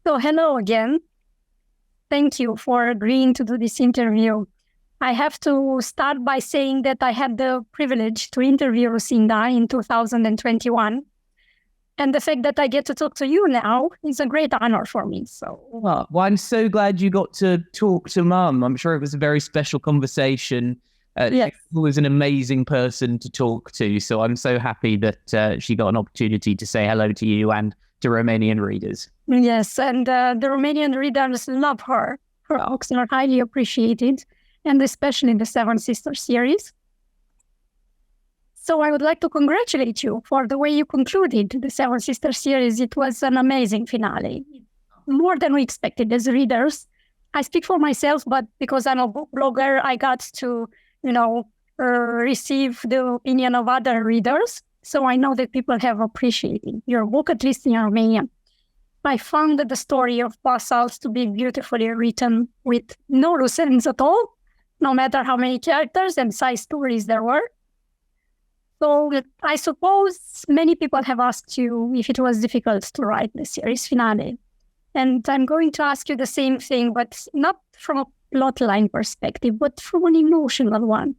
So hello again. Thank you for agreeing to do this interview. I have to start by saying that I had the privilege to interview Lucinda in 2021. And the fact that I get to talk to you now is a great honor for me. Well, I'm so glad you got to talk to Mum. I'm sure it was a very special conversation. Yes. She was an amazing person to talk to. So I'm so happy that she got an opportunity to say hello to you and to Romanian readers. Yes, and the Romanian readers love her. Her books are highly appreciated, and especially the Seven Sisters series. So I would like to congratulate you for the way you concluded the Seven Sisters series. It was an amazing finale, more than we expected as readers. I speak for myself, but because I'm a book blogger, I got to, receive the opinion of other readers. So I know that people have appreciated your book, at least in Romania. I found the story of Pasals to be beautifully written with no loose ends at all, no matter how many characters and side stories there were. So I suppose many people have asked you if it was difficult to write the series finale. And I'm going to ask you the same thing, but not from a plotline perspective, but from an emotional one.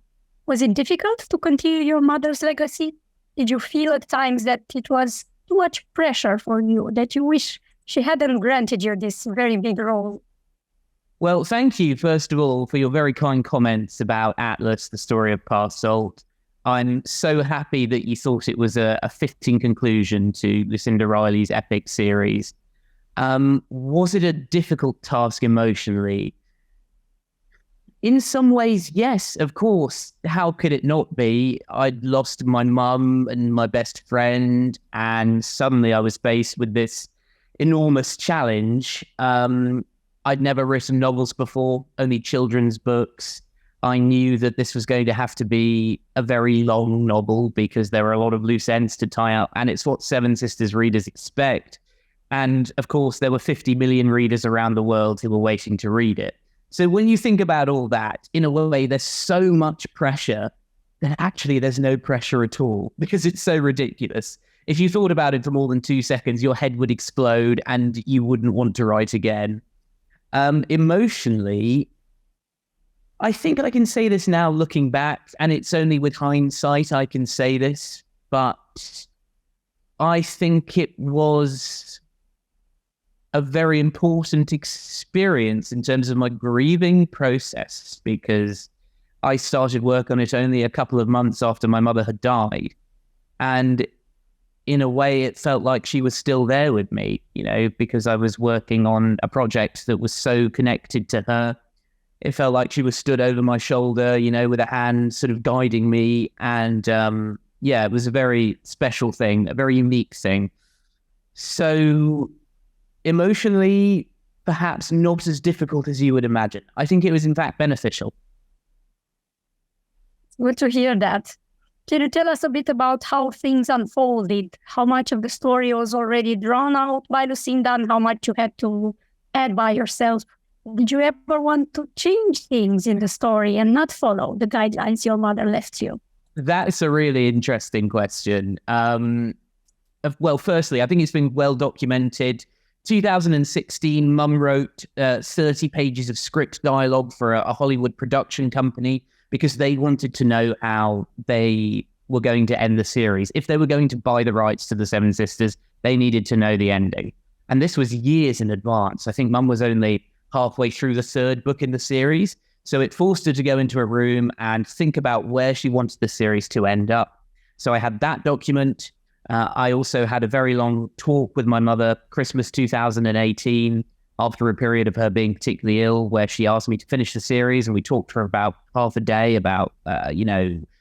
Was it difficult to continue your mother's legacy? Did you feel at times that it was too much pressure for you, that you wish she hadn't granted you this very big role? Well, thank you, first of all, for your very kind comments about Atlas, the story of Past Salt. I'm so happy that you thought it was a fitting conclusion to Lucinda Riley's epic series. Was it a difficult task emotionally? In some ways, yes, of course. How could it not be? I'd lost my mum and my best friend, and suddenly I was faced with this enormous challenge. I'd never written novels before, only children's books. I knew that this was going to have to be a very long novel because there were a lot of loose ends to tie up, and it's what Seven Sisters readers expect. And of course, there were 50 million readers around the world who were waiting to read it. So when you think about all that, in a way, there's so much pressure that actually there's no pressure at all because it's so ridiculous. If you thought about it for more than 2 seconds, your head would explode and you wouldn't want to write again. Emotionally, I think I can say this now looking back, and it's only with hindsight I can say this, but I think it was a very important experience in terms of my grieving process, because I started work on it only a couple of months after my mother had died. And in a way, it felt like she was still there with me, because I was working on a project that was so connected to her. It felt like she was stood over my shoulder, with a hand sort of guiding me. And it was a very special thing, a very unique thing. So emotionally, perhaps not as difficult as you would imagine. I think it was, in fact, beneficial. Good to hear that. Can you tell us a bit about how things unfolded? How much of the story was already drawn out by Lucinda and how much you had to add by yourself? Did you ever want to change things in the story and not follow the guidelines your mother left you? That's a really interesting question. Well, firstly, I think it's been well documented. 2016, Mum wrote 30 pages of script dialogue for a Hollywood production company because they wanted to know how they were going to end the series. If they were going to buy the rights to the Seven Sisters, they needed to know the ending. And this was years in advance. I think Mum was only halfway through the third book in the series. So it forced her to go into a room and think about where she wanted the series to end up. So I had that document. I also had a very long talk with my mother, Christmas 2018, after a period of her being particularly ill, where she asked me to finish the series. And we talked for about half a day about,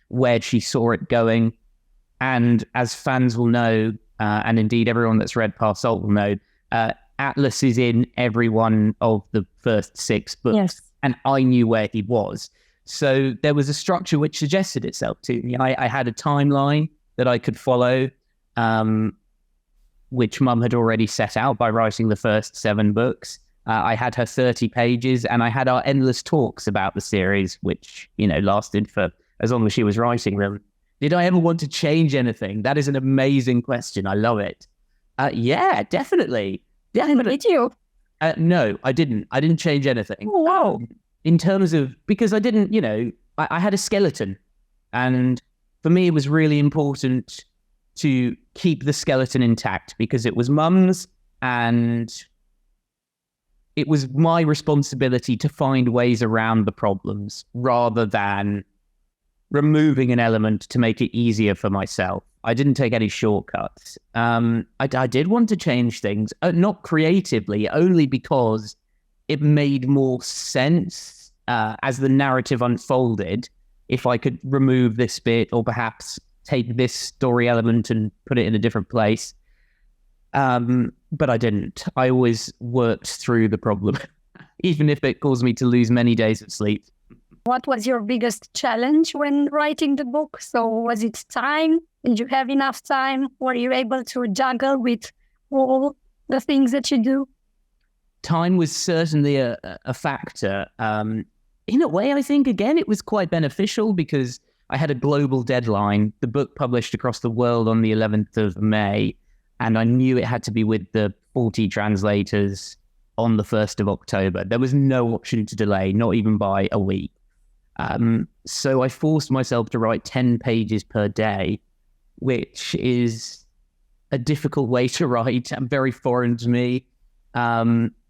where she saw it going. And as fans will know, and indeed everyone that's read Past Salt will know, Atlas is in every one of the first 6 books. Yes. And I knew where he was. So there was a structure which suggested itself to me. I had a timeline that I could follow, which Mum had already set out by writing the first 7 books. I had her 30 pages, and I had our endless talks about the series, which, lasted for as long as she was writing them. Did I ever want to change anything? That is an amazing question. I love it. Yeah, definitely. Did you? No, I didn't. I didn't change anything. Oh, wow. In terms of, because I didn't, I had a skeleton. And for me, it was really important to keep the skeleton intact because it was mum's and it was my responsibility to find ways around the problems rather than removing an element to make it easier for myself. I didn't take any shortcuts. I did want to change things, not creatively, only because it made more sense as the narrative unfolded if I could remove this bit or perhaps take this story element and put it in a different place. But I didn't. I always worked through the problem, even if it caused me to lose many days of sleep. What was your biggest challenge when writing the book? So was it time? Did you have enough time? Were you able to juggle with all the things that you do? Time was certainly a factor. In a way, I think, again, it was quite beneficial because I had a global deadline. The book published across the world on the 11th of May, and I knew it had to be with the 40 translators on the 1st of October. There was no option to delay, not even by a week. So I forced myself to write 10 pages per day, which is a difficult way to write and very foreign to me.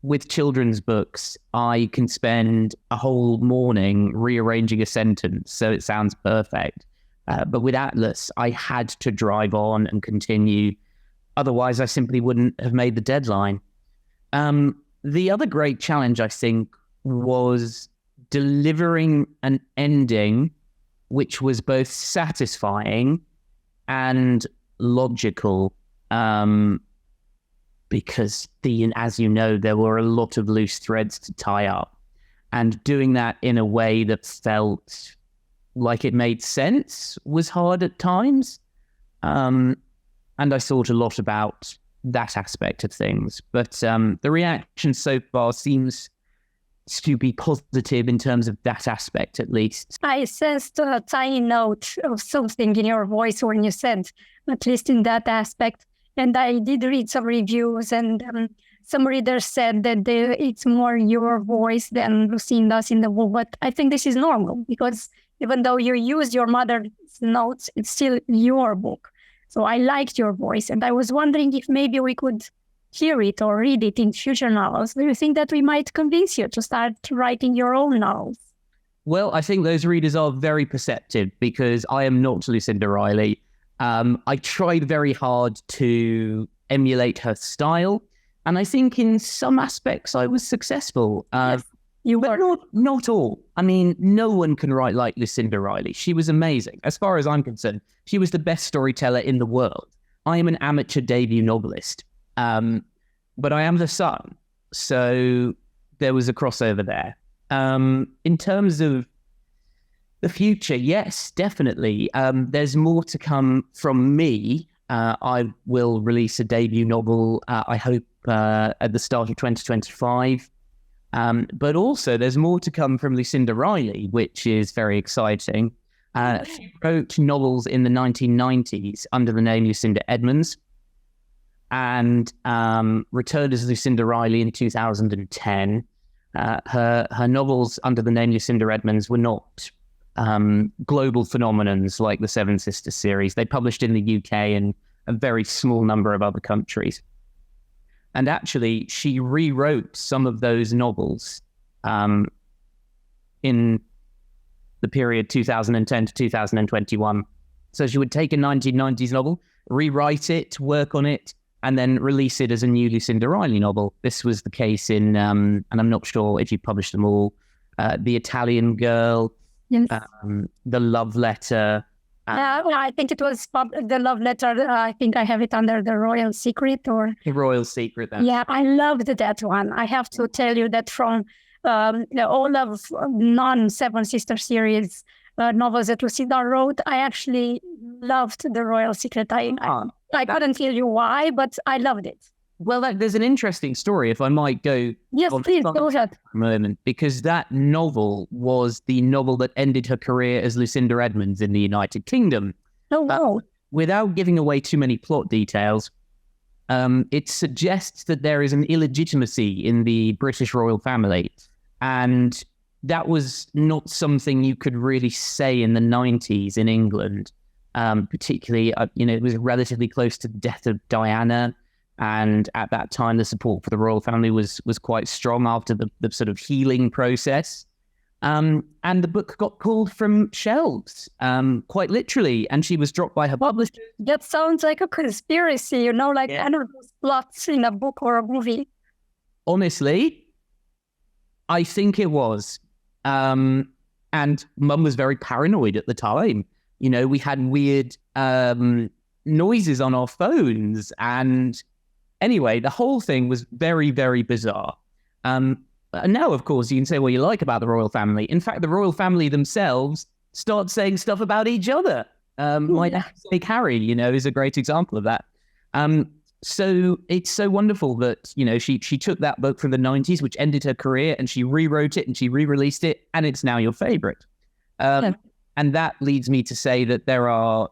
With children's books, I can spend a whole morning rearranging a sentence so it sounds perfect. But with Atlas, I had to drive on and continue. Otherwise, I simply wouldn't have made the deadline. The other great challenge, I think, was delivering an ending which was both satisfying and logical. Because as you know, there were a lot of loose threads to tie up, and doing that in a way that felt like it made sense was hard at times. And I thought a lot about that aspect of things, but the reaction so far seems to be positive in terms of that aspect, at least. I sensed a tiny note of something in your voice when you said, at least in that aspect. And I did read some reviews, and some readers said that it's more your voice than Lucinda's in the book. But I think this is normal because even though you used your mother's notes, it's still your book. So I liked your voice, and I was wondering if maybe we could hear it or read it in future novels. Do you think that we might convince you to start writing your own novels? Well, I think those readers are very perceptive because I am not Lucinda Riley. I tried very hard to emulate her style, and I think in some aspects I was successful. Yes, you were. But not all. I mean, no one can write like Lucinda Riley. She was amazing. As far as I'm concerned, she was the best storyteller in the world. I am an amateur debut novelist, but I am the son. So there was a crossover there. In terms of the future, yes, definitely. There's more to come from me. I will release a debut novel, I hope, at the start of 2025. But also there's more to come from Lucinda Riley, which is very exciting. She wrote novels in the 1990s under the name Lucinda Edmonds and returned as Lucinda Riley in 2010. Her novels under the name Lucinda Edmonds were not global phenomenons like the Seven Sisters series. They published in the UK and a very small number of other countries. And actually, she rewrote some of those novels in the period 2010 to 2021. So she would take a 1990s novel, rewrite it, work on it, and then release it as a new Lucinda Riley novel. This was the case in, and I'm not sure if you published them all, The Italian Girl, yes. The Love Letter. I think it was The Love Letter. I think I have it under The Royal Secret. Or The Royal Secret. Yeah, I loved that one. I have to tell you that from all of non-Seven Sisters series novels that Lucinda wrote, I actually loved The Royal Secret. I couldn't tell you why, but I loved it. Well, there's an interesting story, if I might go. Yes, please, go ahead. For a moment, because that novel was the novel that ended her career as Lucinda Edmonds in the United Kingdom. Oh, wow. Without giving away too many plot details, it suggests that there is an illegitimacy in the British royal family. And that was not something you could really say in the 90s in England. Particularly, it was relatively close to the death of Diana. And at that time, the support for the royal family was quite strong after the sort of healing process. And the book got pulled from shelves, quite literally, and she was dropped by her publisher. That sounds like a conspiracy, like those plots in a book or a movie. Honestly, I think it was. And Mum was very paranoid at the time. We had weird noises on our phones. And anyway, the whole thing was very, very bizarre. And now, of course, you can say what you like about the royal family. In fact, the royal family themselves start saying stuff about each other. My namesake Harry, is a great example of that. So it's so wonderful that, she took that book from the 90s, which ended her career, and she rewrote it and she re-released it, and it's now your favorite. And that leads me to say that there are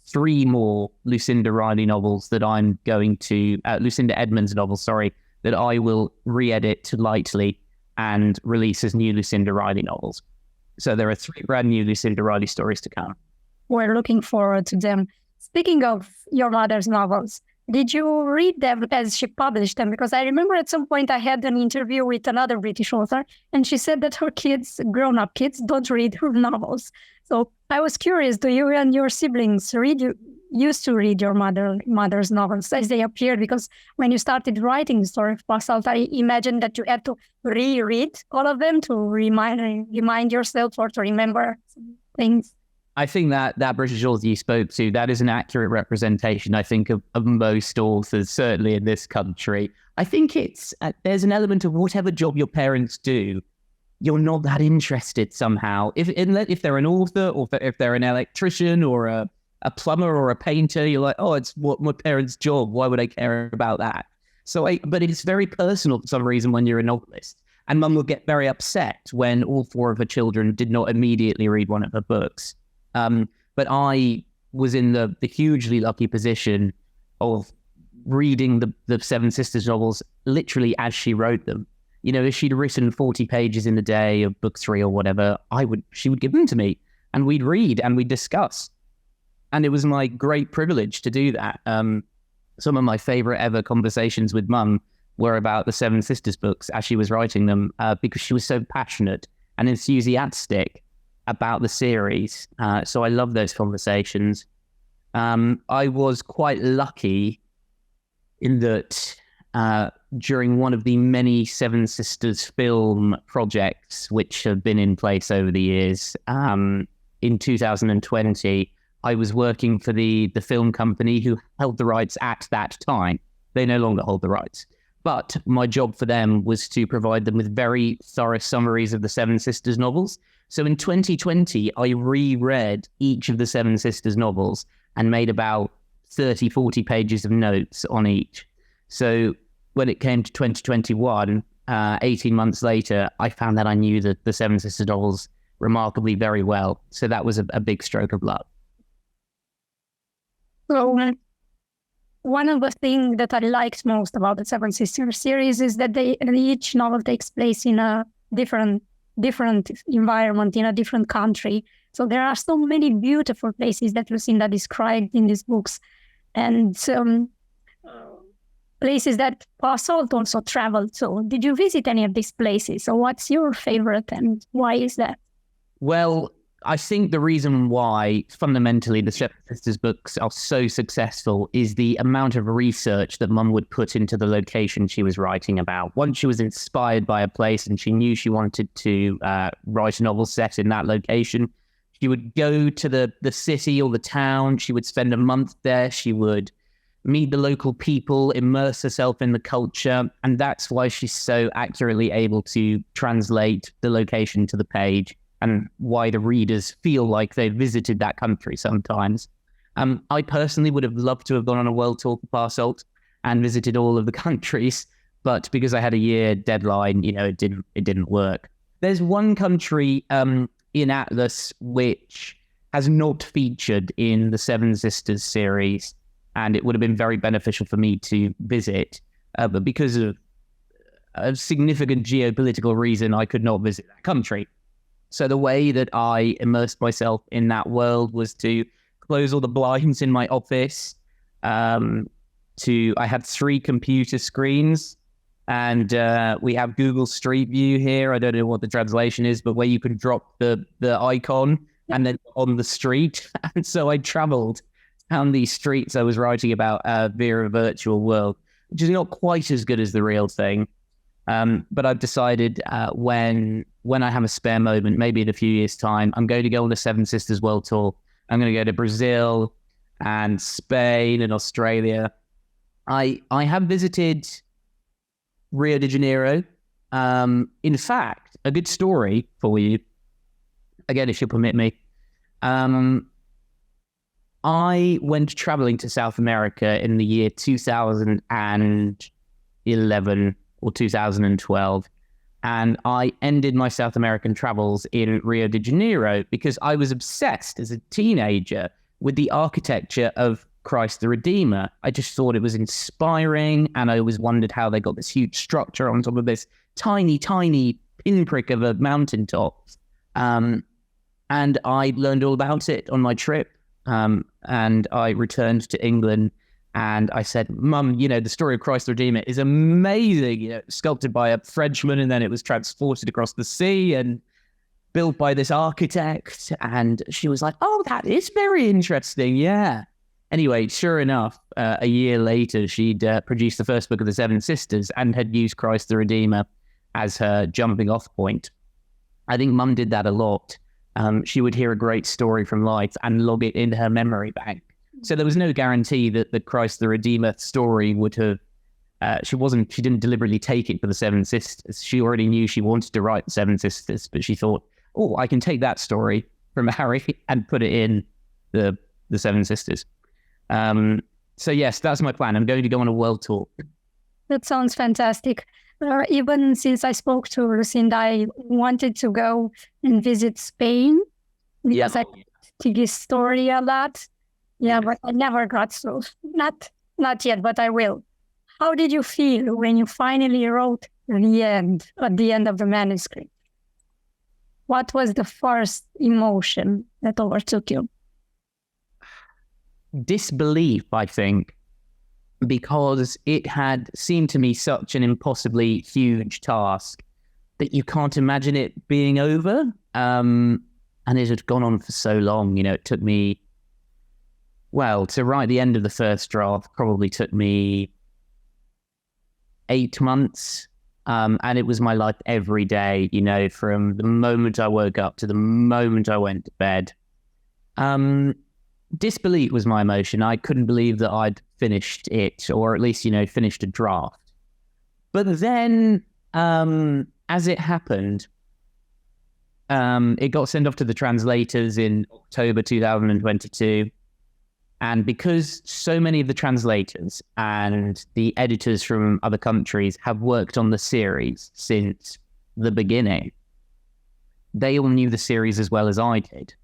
3 more Lucinda Riley novels that I'm going to, Lucinda Edmonds novels, that I will re-edit lightly and release as new Lucinda Riley novels. So there are 3 brand new Lucinda Riley stories to come. We're looking forward to them. Speaking of your mother's novels, did you read them as she published them? Because I remember at some point I had an interview with another British author, and she said that her kids, grown-up kids, don't read her novels. So I was curious, do you and your siblings used to read your mother's novels as they appeared? Because when you started writing the story of Passalt, I imagined that you had to reread all of them to remind yourself or to remember things. I think that British author you spoke to, that is an accurate representation, I think, of most authors, certainly in this country. I think there's an element of whatever job your parents do, you're not that interested somehow. If they're an author, or if they're an electrician or a plumber or a painter, you're like, oh, it's what my parents' job. Why would I care about that? But it's very personal for some reason when you're a novelist. And Mum will get very upset when all 4 of her children did not immediately read one of her books. But I was in the hugely lucky position of reading the Seven Sisters novels literally as she wrote them. If she'd written 40 pages in a day of book 3 or whatever, she would give them to me, and we'd read and we'd discuss. And it was my great privilege to do that. Some of my favorite ever conversations with Mum were about the Seven Sisters books as she was writing them, because she was so passionate and enthusiastic about the series. So I love those conversations. I was quite lucky in that during one of the many Seven Sisters film projects which have been in place over the years, in 2020, I was working for the film company who held the rights at that time. They no longer hold the rights. But my job for them was to provide them with very thorough summaries of the Seven Sisters novels. So in 2020, I reread each of the Seven Sisters novels and made about 30, 40 pages of notes on each. So when it came to 2021, 18 months later, I found that I knew the Seven Sisters novels remarkably very well. So that was a big stroke of luck. So one of the things that I liked most about the Seven Sisters series is that each novel takes place in a different environment, in a different country. So there are so many beautiful places that Lucinda described in these books, and places that Passalt also traveled to. Did you visit any of these places? So what's your favorite, and why is that? Well, I think the reason why fundamentally the Seven Sisters books are so successful is the amount of research that Mum would put into the location she was writing about. Once she was inspired by a place and she knew she wanted to write a novel set in that location, she would go to the city or the town. She would spend a month there. She would meet the local people, immerse herself in the culture. And that's why she's so accurately able to translate the location to the page, and why the readers feel like they visited that country sometimes. I personally would have loved to have gone on a world tour for Passalt and visited all of the countries, but because I had a year deadline, it didn't work. There's one country in Atlas which has not featured in the Seven Sisters series, and it would have been very beneficial for me to visit. But because of a significant geopolitical reason, I could not visit that country. So the way that I immersed myself in that world was to close all the blinds in my office. I had 3 computer screens, and we have Google Street View here. I don't know what the translation is, but where you can drop the icon and then on the street. And so I traveled down these streets I was writing about via a virtual world, which is not quite as good as the real thing. But I've decided when I have a spare moment, maybe in a few years' time, I'm going to go on the Seven Sisters World Tour. I'm going to go to Brazil and Spain and Australia. I have visited Rio de Janeiro. In fact, a good story for you, again, if you'll permit me. I went traveling to South America in the year 2011 or 2012. And I ended my South American travels in Rio de Janeiro because I was obsessed as a teenager with the architecture of Christ the Redeemer. I just thought it was inspiring, and I always wondered how they got this huge structure on top of this tiny, tiny pinprick of a mountaintop. And I learned all about it on my trip, and I returned to England. And I said, Mum, the story of Christ the Redeemer is amazing, sculpted by a Frenchman, and then it was transported across the sea and built by this architect. And she was like, oh, that is very interesting. Yeah. Anyway, sure enough, a year later, she'd produced the first book of the Seven Sisters and had used Christ the Redeemer as her jumping off point. I think Mum did that a lot. She would hear a great story from life and log it in her memory bank. So there was no guarantee that the Christ the Redeemer story would have, she didn't deliberately take it for the Seven Sisters. She already knew she wanted to write the Seven Sisters, but she thought, oh, I can take that story from Harry and put it in the Seven Sisters. So yes, that's my plan. I'm going to go on a world tour. That sounds fantastic. Even since I spoke to Lucinda, I wanted to go and visit Spain because I like Tiggy's story a lot. Yeah, but I never got so. Not yet, but I will. How did you feel when you finally wrote the end, at the end of the manuscript? What was the first emotion that overtook you? Disbelief, I think, because it had seemed to me such an impossibly huge task that you can't imagine it being over. And it had gone on for so long. It took me, to write the end of the first draft probably took me 8 months. And it was my life every day, from the moment I woke up to the moment I went to bed. Disbelief was my emotion. I couldn't believe that I'd finished it, or at least, finished a draft. But then, as it happened, it got sent off to the translators in October 2022. And because so many of the translators and the editors from other countries have worked on the series since the beginning, they all knew the series as well as I did.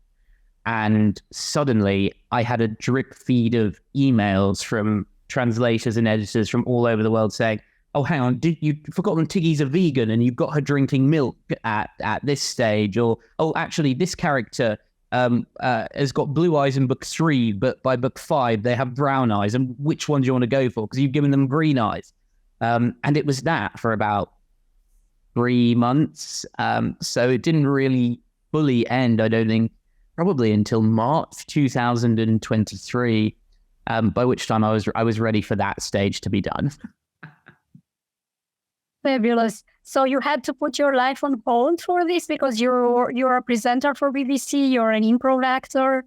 And suddenly I had a drip feed of emails from translators and editors from all over the world saying, oh, hang on, you've forgotten Tiggy's a vegan and you've got her drinking milk at this stage. Or, oh, actually, this character has got blue eyes in book 3, but by book 5, they have brown eyes. And which one do you want to go for? Because you've given them green eyes. And it was that for about 3 months. So it didn't really fully end, I don't think, probably until March 2023, by which time I was ready for that stage to be done. Fabulous. So you had to put your life on hold for this because you're a presenter for BBC, you're an improv actor.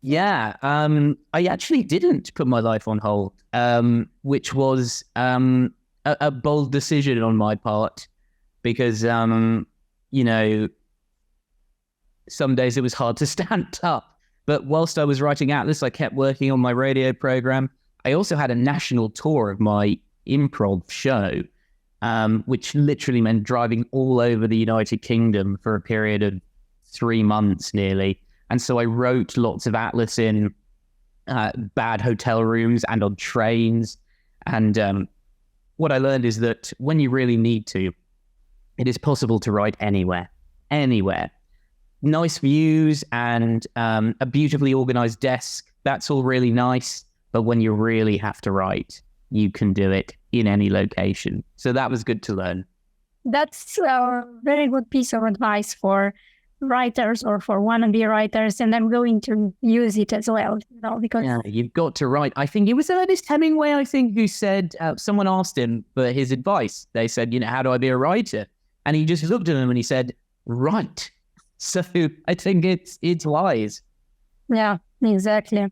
Yeah, I actually didn't put my life on hold, which was a bold decision on my part because, some days it was hard to stand up. But whilst I was writing Atlas, I kept working on my radio program. I also had a national tour of my improv show, which literally meant driving all over the United Kingdom for a period of 3 months nearly. And so I wrote lots of Atlas in bad hotel rooms and on trains. And what I learned is that when you really need to, it is possible to write anywhere. Nice views and a beautifully organized desk, that's all really nice. But when you really have to write, you can do it in any location. So that was good to learn. That's a very good piece of advice for writers or for wannabe writers, and I'm going to use it as well, because you've got to write. I think it was Ernest Hemingway, who said, someone asked him for his advice. They said, how do I be a writer? And he just looked at them and he said, write. So I think it's wise. Yeah, exactly.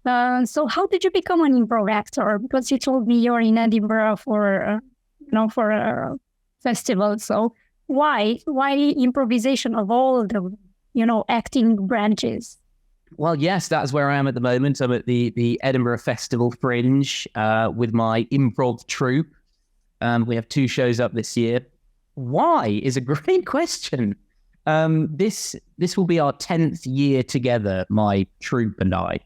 So how did you become an improv actor? Because you told me you're in Edinburgh for a festival. So why improvisation of all the, acting branches? Well, yes, that's where I am at the moment. I'm at the Edinburgh Festival Fringe with my improv troupe. We have 2 shows up this year. Why is a great question. This will be our 10th year together, my troupe and I.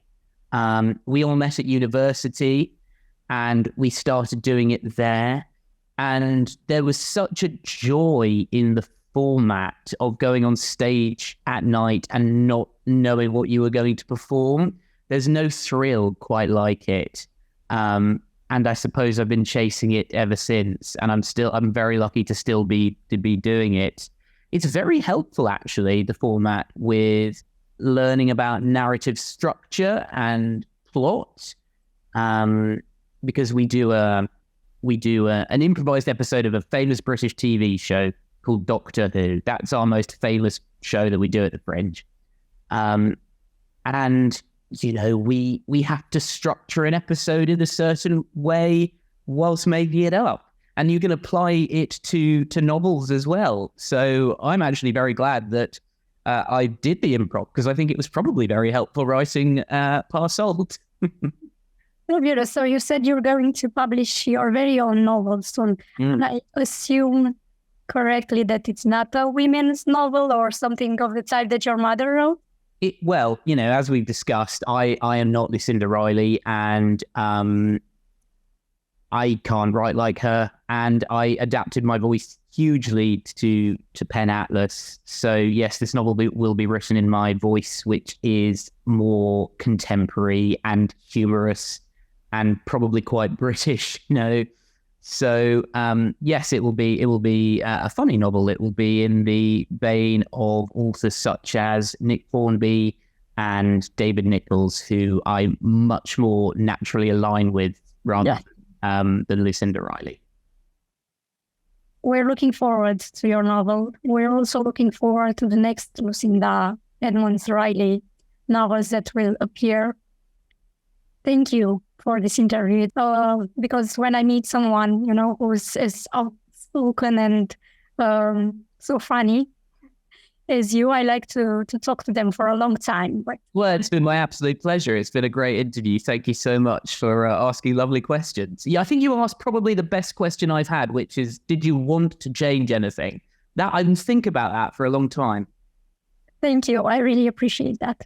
We all met at university and we started doing it there. And there was such a joy in the format of going on stage at night and not knowing what you were going to perform. There's no thrill quite like it. And I suppose I've been chasing it ever since. And I'm very lucky to still be doing it. It's very helpful, actually, the format, with learning about narrative structure and plot. Because we do an improvised episode of a famous British TV show called Doctor Who. That's our most famous show that we do at the Fringe. And, we have to structure an episode in a certain way whilst making it up. And you can apply it to novels as well. So I'm actually very glad that I did the improv, because I think it was probably very helpful writing Pas Salt. Fabulous. So you said you're going to publish your very own novel soon. And I assume correctly that it's not a women's novel or something of the type that your mother wrote? Well, as we've discussed, I am not Lucinda Riley, and I can't write like her, and I adapted my voice hugely to Pen Atlas. So yes, this novel will be written in my voice, which is more contemporary and humorous and probably quite British, So yes, it will be a funny novel. It will be in the vein of authors such as Nick Hornby and David Nichols, who I much more naturally align with rather than Lucinda Riley. We're looking forward to your novel. We're also looking forward to the next Lucinda Edmonds Riley novels that will appear. Thank you for this interview. Because when I meet someone, who's as outspoken and so funny as you, I like to talk to them for a long time. Well, it's been my absolute pleasure. It's been a great interview. Thank you so much for asking lovely questions. Yeah, I think you asked probably the best question I've had, which is, did you want to change anything? That I didn't think about that for a long time. Thank you. I really appreciate that.